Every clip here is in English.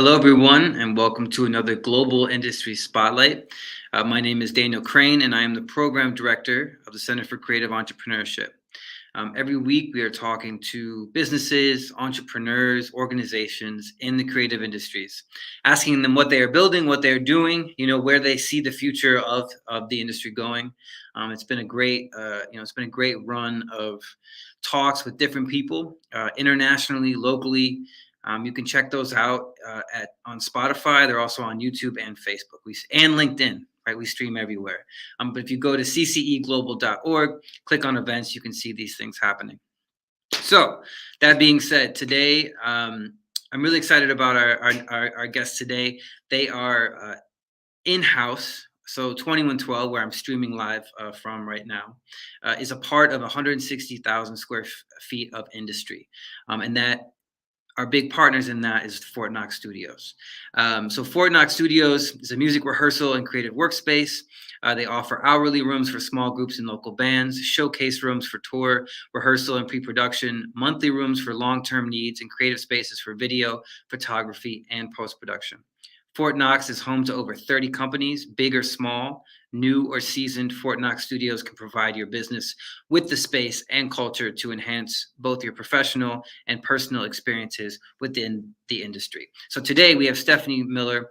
Hello, everyone, and welcome to another Global Industry Spotlight. My name is Daniel Crane, and I am the Program Director of the Center for Creative Entrepreneurship. Every week, we are talking to businesses, entrepreneurs, organizations in the creative industries, asking them what they are building, what they're doing, where they see the future of the industry going. It's been a great run of talks with different people, internationally, locally. You can check those out on Spotify. They're also on YouTube and Facebook and LinkedIn. Right, we stream everywhere. But if you go to cceglobal.org, click on events, you can see these things happening. So that being said, today I'm really excited about our guests today. They are in-house. So 2112, where I'm streaming live from right now, is a part of 160,000 square feet of industry, and that. Our big partners in that is Fort Knox Studios. So Fort Knox Studios is a music rehearsal and creative workspace. They offer hourly rooms for small groups and local bands, showcase rooms for tour, rehearsal, and pre-production, monthly rooms for long-term needs, and creative spaces for video, photography, and post-production. Fort Knox is home to over 30 companies, big or small. New or seasoned Fort Knox Studios can provide your business with the space and culture to enhance both your professional and personal experiences within the industry. So today we have Stefanie Miller,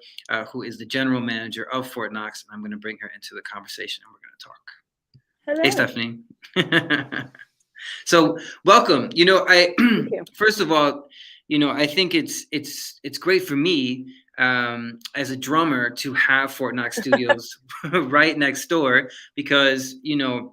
who is the general manager of Fort Knox, and I'm going to bring her into the conversation and we're going to talk. Hello. Hey, Stefanie. So welcome. First of all, I think it's great for me as a drummer to have Fort Knox Studios right next door because, working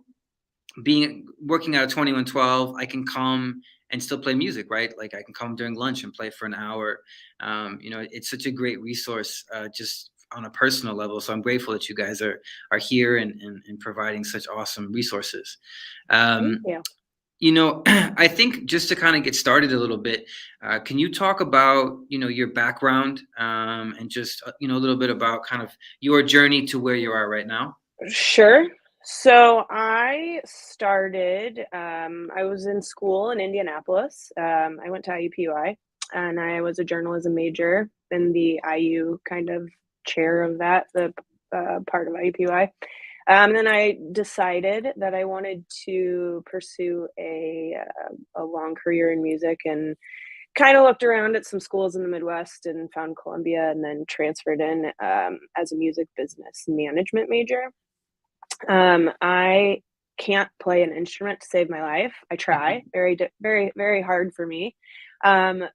out of 2112, I can come and still play music, right? Like I can come during lunch and play for an hour. It's such a great resource just on a personal level. So I'm grateful that you guys are here and providing such awesome resources. Thank you. I think just to kind of get started a little bit, can you talk about, your background and just, a little bit about kind of your journey to where you are right now? Sure. So I started, I was in school in Indianapolis. I went to IUPUI and I was a journalism major in the IU kind of chair of that, the part of IUPUI. Then I decided that I wanted to pursue a long career in music and kind of looked around at some schools in the Midwest and found Columbia and then transferred in as a music business management major. I can't play an instrument to save my life. I try very, very hard for me. I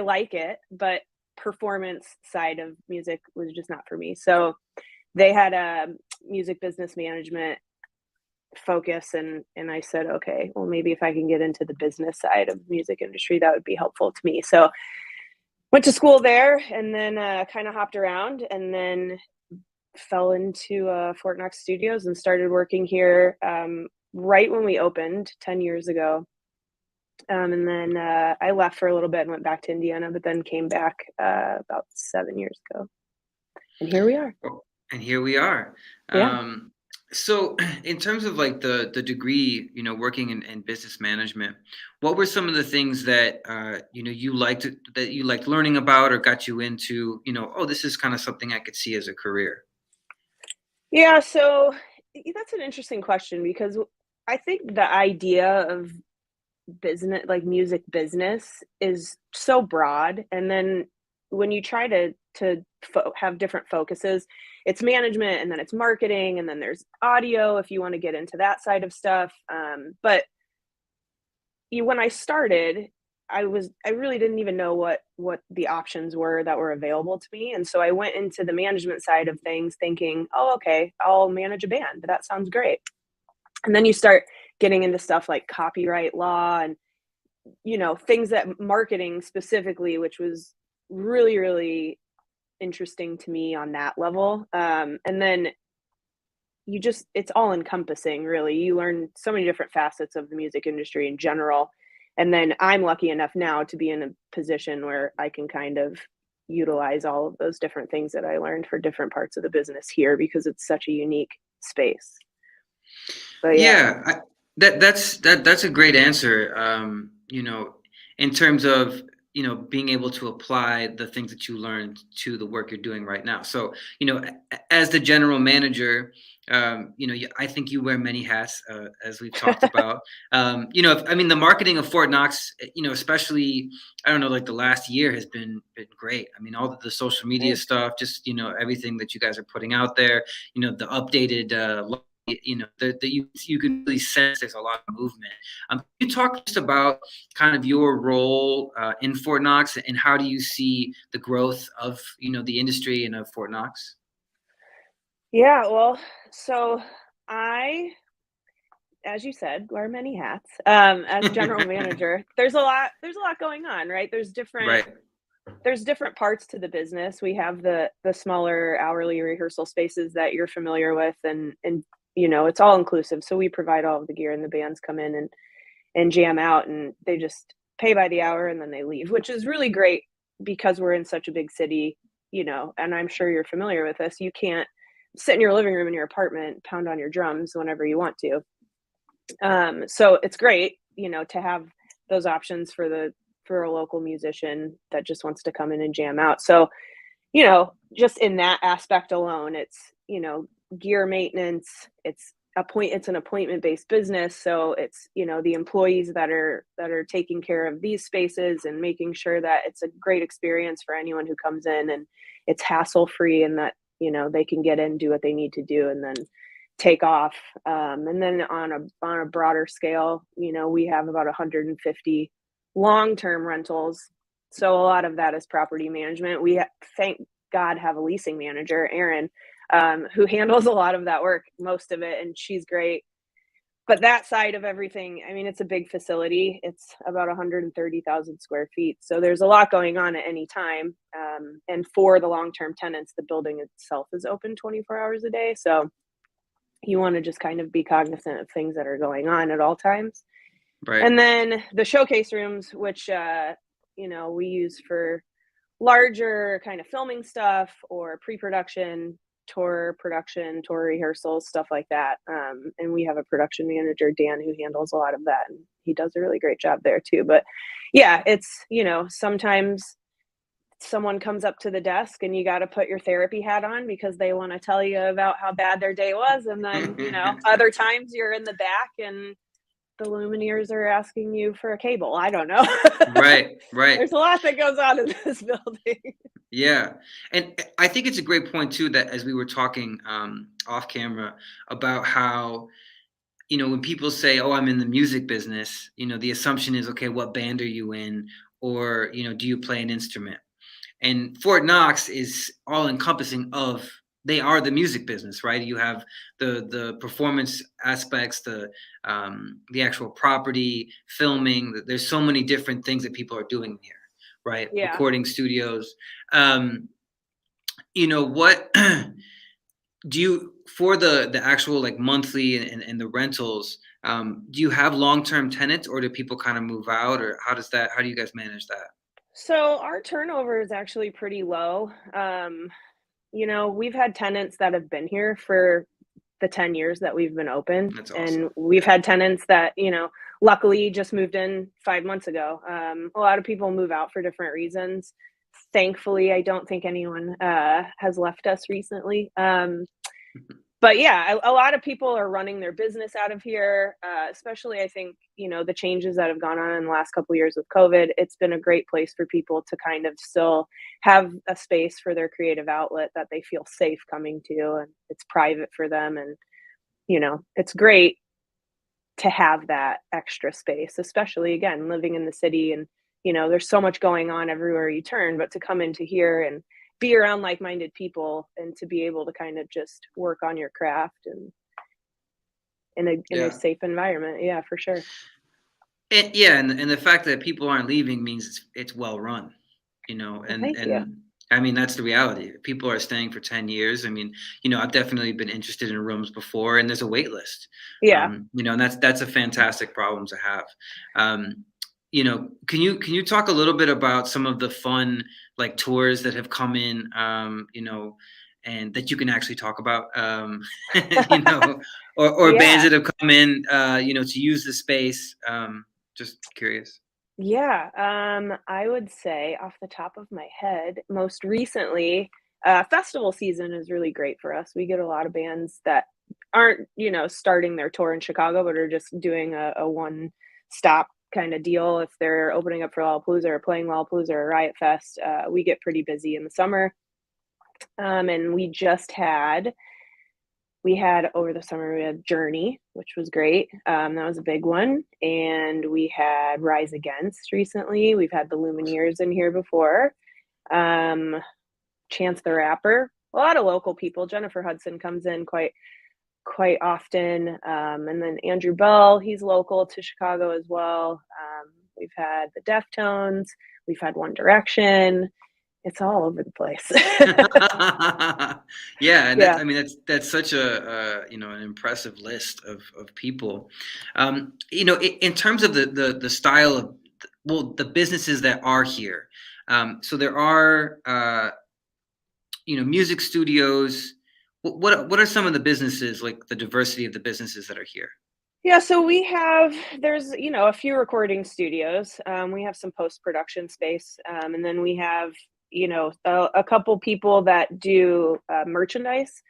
like it, but performance side of music was just not for me. So they had a music business management focus and I said, okay, well, maybe if I can get into the business side of the music industry, that would be helpful to me. So went to school there and then kind of hopped around and then fell into Fort Knox Studios and started working here right when we opened 10 years ago. And then I left for a little bit and went back to Indiana, but then came back about 7 years ago. And here we are. And here we are. Yeah. So in terms of like the degree, working in business management, what were some of the things that, you liked learning about or got you into, oh, this is kind of something I could see as a career? Yeah. So that's an interesting question because I think the idea of business, like music business, is so broad. And then when you try to have different focuses, it's management and then it's marketing and then there's audio if you want to get into that side of stuff. But when I started, I really didn't even know what the options were that were available to me. And so I went into the management side of things thinking, oh, okay, I'll manage a band. That sounds great. And then you start getting into stuff like copyright law and, things that marketing specifically, which was really, really interesting to me on that level. And then it's all encompassing, really. You learn so many different facets of the music industry in general. And then I'm lucky enough now to be in a position where I can kind of utilize all of those different things that I learned for different parts of the business here because it's such a unique space. But that's a great answer. In terms of being able to apply the things that you learned to the work you're doing right now. So, as the general manager, I think you wear many hats, as we've talked about. The marketing of Fort Knox, especially, I don't know, like the last year has been great. I mean, all the social media Thanks. stuff, just, everything that you guys are putting out there, the updated, you can really sense there's a lot of movement. Can you talk just about kind of your role in Fort Knox, and how do you see the growth of the industry and of Fort Knox? Yeah, well, so I, as you said, wear many hats. As general manager, there's a lot going on, right? Right. There's different parts to the business. We have the smaller hourly rehearsal spaces that you're familiar with, and it's all inclusive. So we provide all of the gear, and the bands come in and jam out, and they just pay by the hour and then they leave, which is really great because we're in such a big city, and I'm sure you're familiar with this. You can't sit in your living room in your apartment, pound on your drums whenever you want to. So it's great, to have those options for a local musician that just wants to come in and jam out. So, just in that aspect alone, it's, gear maintenance, it's an appointment-based business. So it's, the employees that are taking care of these spaces and making sure that it's a great experience for anyone who comes in, and it's hassle-free, and that, they can get in, do what they need to do, and then take off. And then on a broader scale, we have about 150 long-term rentals. So a lot of that is property management. Thank God, have a leasing manager, Erin, who handles a lot of that work, most of it, and she's great. But that side of everything, I mean, it's a big facility. It's about 130,000 square feet. So there's a lot going on at any time. And for the long-term tenants, the building itself is open 24 hours a day. So you want to just kind of be cognizant of things that are going on at all times. Right. And then the showcase rooms, which, we use for larger kind of filming stuff or pre-production, tour production, tour rehearsals, stuff like that. And we have a production manager, Dan, who handles a lot of that, and he does a really great job there too. But yeah, it's, sometimes someone comes up to the desk and you got to put your therapy hat on because they want to tell you about how bad their day was. And then, other times you're in the back and the Lumineers are asking you for a cable. I don't know. Right. There's a lot that goes on in this building. Yeah. And I think it's a great point too, that as we were talking off camera about how, when people say, "Oh, I'm in the music business," the assumption is, okay, what band are you in? Or, do you play an instrument? And Fort Knox is all encompassing of, they are the music business, right? You have the performance aspects, the actual property, filming. There's so many different things that people are doing here, right? Yeah. Recording studios. What do you, for the actual like monthly and the rentals, do you have long-term tenants, or do people kind of move out, or how do you guys manage that? So our turnover is actually pretty low. We've had tenants that have been here for the 10 years that we've been open. That's awesome. And we've had tenants that, luckily just moved in 5 months ago. A lot of people move out for different reasons. Thankfully, I don't think anyone has left us recently. But yeah, a lot of people are running their business out of here, especially I think, the changes that have gone on in the last couple of years with COVID. It's been a great place for people to kind of still have a space for their creative outlet that they feel safe coming to, and it's private for them. And, it's great to have that extra space, especially again, living in the city, and, there's so much going on everywhere you turn, but to come into here and be around like-minded people and to be able to kind of just work on your craft and in a safe environment. Yeah, for sure. And the fact that people aren't leaving means it's well run, Thank you. I mean, that's the reality. People are staying for 10 years. I mean, I've definitely been interested in rooms before, and there's a wait list. Yeah. And that's a fantastic problem to have. Can you talk a little bit about some of the fun like tours that have come in, and that you can actually talk about, or Yeah. bands that have come in, to use the space. Just curious. Yeah, I would say off the top of my head, most recently, festival season is really great for us. We get a lot of bands that aren't, starting their tour in Chicago, but are just doing a one-stop kind of deal. If they're opening up for Lollapalooza or playing Lollapalooza or Riot Fest, we get pretty busy in the summer. And we had over the summer, we had Journey, which was great. That was a big one. And we had Rise Against recently. We've had the Lumineers in here before. Um, Chance the Rapper. A lot of local people. Jennifer Hudson comes in quite often. And then Andrew Bell, he's local to Chicago as well. We've had the Deftones. We've had One Direction. It's all over the place. Yeah, and Yeah. I mean that's such an impressive list of people. In terms of the style of the businesses that are here. So there are music studios. What are some of the businesses, like the diversity of the businesses that are here? Yeah, so there's, a few recording studios. We have some post-production space. And then we have, a couple people that do merchandise,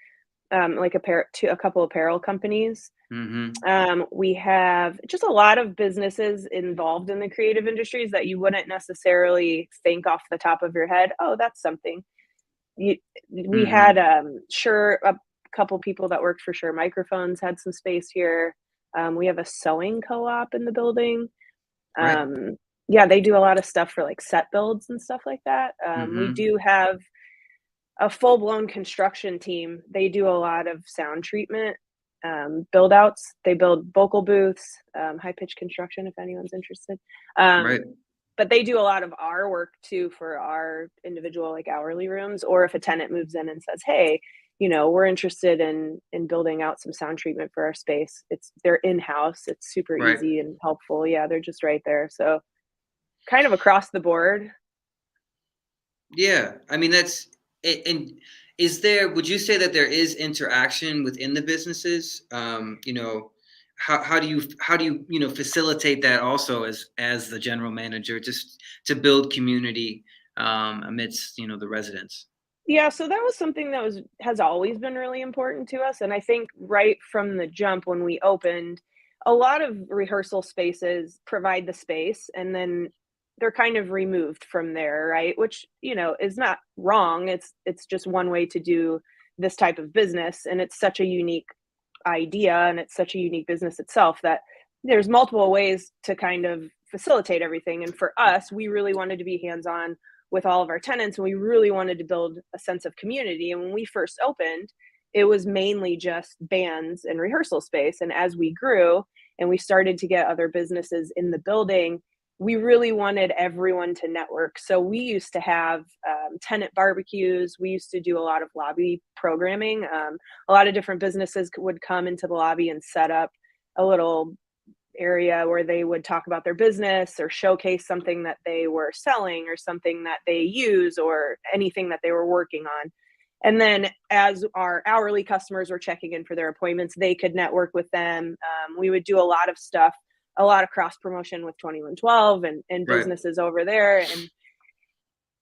like a couple apparel companies. Mm-hmm. We have just a lot of businesses involved in the creative industries that you wouldn't necessarily think off the top of your head. Oh, that's something. You, we Mm-hmm. had a couple people that worked for Shure Microphones had some space here. We have a sewing co-op in the building. Right. Um, yeah, they do a lot of stuff for like set builds and stuff like that. We Mm-hmm. do have a full-blown construction team. They do a lot of sound treatment, build outs. They build vocal booths, high pitch construction if anyone's interested. Right. But they do a lot of our work too for our individual like hourly rooms, or if a tenant moves in and says, hey, we're interested in building out some sound treatment for our space. They're in-house. It's super Right. easy and helpful. Yeah, they're just right there. So kind of across the board. Yeah, I mean and would you say that there is interaction within the businesses? How do you facilitate that also as the general manager, just to build community amidst the residents? Yeah, so that was something that has always been really important to us, and I think right from the jump when we opened, a lot of rehearsal spaces provide the space, and then they're kind of removed from there, right? Which, is not wrong. It's just one way to do this type of business, and it's such a unique idea, and it's such a unique business itself that there's multiple ways to kind of facilitate everything. And for us, we really wanted to be hands-on with all of our tenants, and we really wanted to build a sense of community. And when we first opened, it was mainly just bands and rehearsal space. And as we grew and we started to get other businesses in the building, we really wanted everyone to network. So we used to have tenant barbecues. We used to do a lot of lobby programming. A lot of different businesses would come into the lobby and set up a little area where they would talk about their business or showcase something that they were selling or something that they use or anything that they were working on. And then as our hourly customers were checking in for their appointments, they could network with them. We would do a lot of stuff, a lot of cross promotion with 2112 and Right. businesses over there. And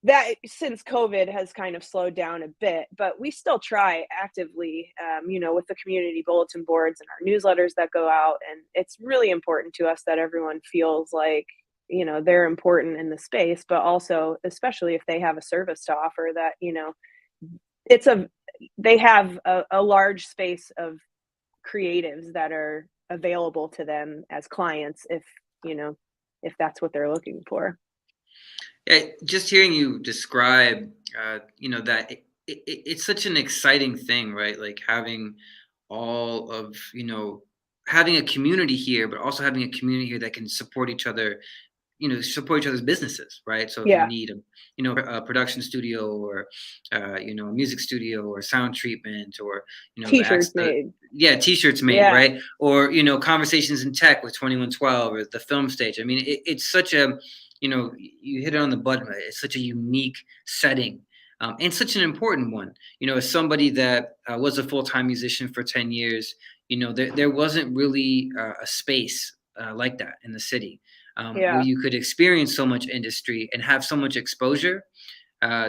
that since COVID has kind of slowed down a bit, but we still try actively, with the community bulletin boards and our newsletters that go out. And it's really important to us that everyone feels like, they're important in the space, but also, especially if they have a service to offer that, it's a, they have a large space of creatives that are available to them as clients if that's what they're looking for. Yeah, just hearing you describe, that it's such an exciting thing, right? Like all of, having a community here, but also having a community here that can support each other's businesses, right? So if you Yeah, need a production studio or, a music studio or sound treatment or, t-shirts made. yeah, t-shirts made, Yeah. right? Or, conversations in tech with 2112 or the film stage. I mean, it's such a, you hit it on the button. Right? It's such a unique setting. And such an important one, as somebody that was a full-time musician for 10 years, there wasn't really a space like that in the city. where Yeah. you could experience so much industry and have so much exposure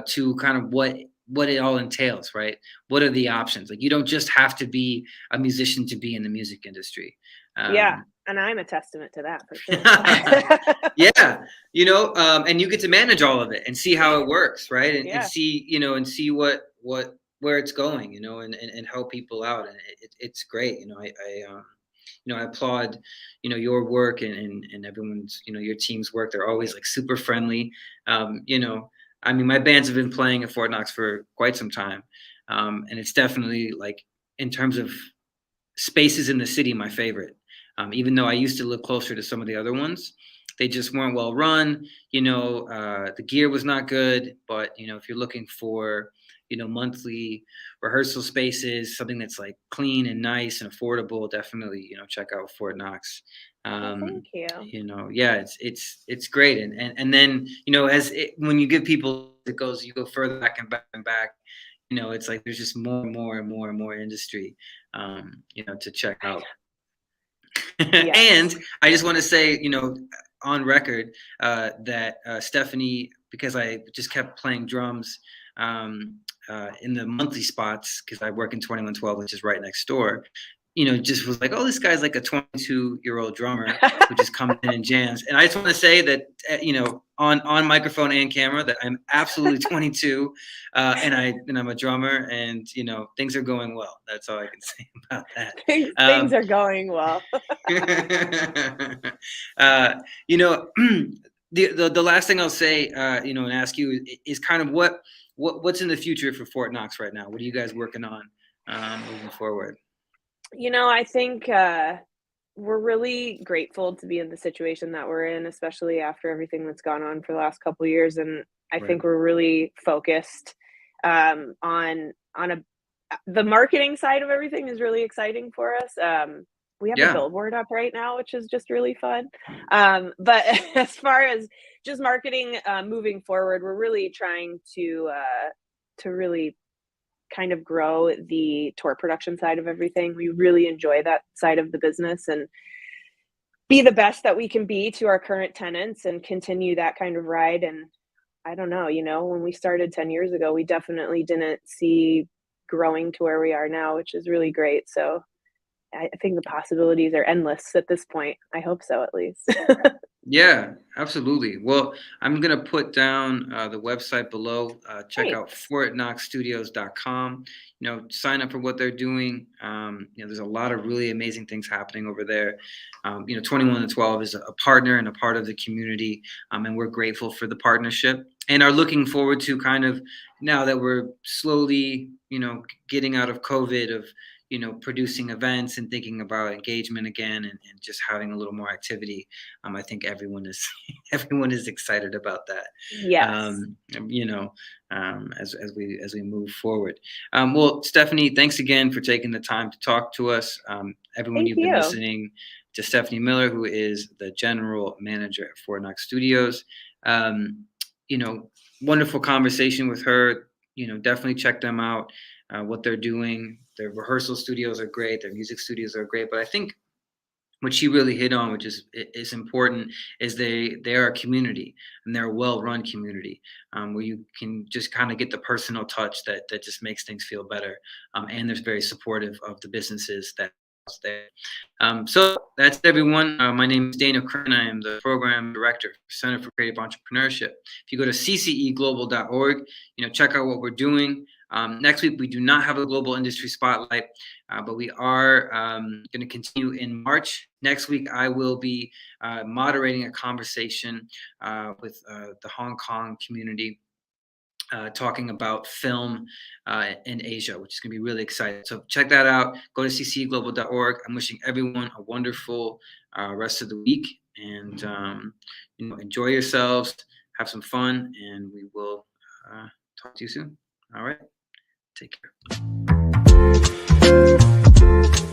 to kind of what it all entails, right? What are the options? Like, you don't just have to be a musician to be in the music industry. Yeah, Um, and I'm a testament to that for sure. yeah, and you get to manage all of it and see how it works, right? And Yeah. see, and see what where it's going, and help people out, and it's great. I applaud, your work and everyone's, your team's work. They're always like super friendly. Um, you know, I mean, my bands have been playing at Fort Knox for quite some time, and it's definitely like in terms of spaces in the city, my favorite. Even though I used to live closer to some of the other ones, they just weren't well run. The gear was not good. But if you're looking for monthly rehearsal spaces, something that's like clean and nice and affordable, definitely check out Fort Knox. Well, thank Um, you. yeah, it's great. And then when you give people, it goes, you go further back and back and back. It's like there's just more and more and more and more industry, to check I out. And Yes. I just want to say, on record, that Stefanie, because I just kept playing drums in the monthly spots, because I work in 2112, which is right next door, just was like, oh, this guy's like a 22-year-old drummer who just comes in and jams. And I just want to say that, on microphone and camera, that I'm absolutely 22, and I'm a drummer, and things are going well. That's all I can say about that. Things are going well. uh, you know, the last thing I'll say, and ask you is kind of what's in the future for Fort Knox right now. What are you guys working on moving forward? I think we're really grateful to be in the situation that we're in, especially after everything that's gone on for the last couple of years. And I Right. think we're really focused on the marketing side of everything is really exciting for us. We have a Yeah. billboard up right now, which is just really fun. But as far as just marketing moving forward, we're really trying to really kind of grow the tour production side of everything. We really enjoy that side of the business and be the best that we can be to our current tenants and continue that kind of ride. And I don't know, when we started 10 years ago, we definitely didn't see growing to where we are now, which is really great. So I think the possibilities are endless at this point. I hope so, at least. Yeah, absolutely. Well, I'm going to put down the website below. Check out Thanks. fortknoxstudios.com. Sign up for what they're doing. There's a lot of really amazing things happening over there. 21 to 12 is a partner and a part of the community, and we're grateful for the partnership and are looking forward to kind of, now that we're slowly, getting out of COVID, of producing events and thinking about engagement again, and just having a little more activity. I think everyone is everyone is excited about that. Yes. As we move forward. Well, Stefanie, thanks again for taking the time to talk to us. Everyone, Thank you've been you. listening to Stefanie Miller, who is the general manager at Fort Knox Studios. Um, Wonderful conversation with her. Definitely check them out. What they're doing. Their rehearsal studios are great. Their music studios are great. But I think what she really hit on, which is important, is they are a community, and they're a well-run community, where you can just kind of get the personal touch that just makes things feel better. And they're very supportive of the businesses that are there. So that's everyone. My name is Daniel Crane. I am the program director for Center for Creative Entrepreneurship. If you go to cceglobal.org, check out what we're doing. Next week, we do not have a global industry spotlight, but we are going to continue in March. Next week, I will be moderating a conversation with the Hong Kong community, talking about film in Asia, which is going to be really exciting. So check that out. Go to cceglobal.org. I'm wishing everyone a wonderful rest of the week, and enjoy yourselves, have some fun, and we will talk to you soon. All right. Take care.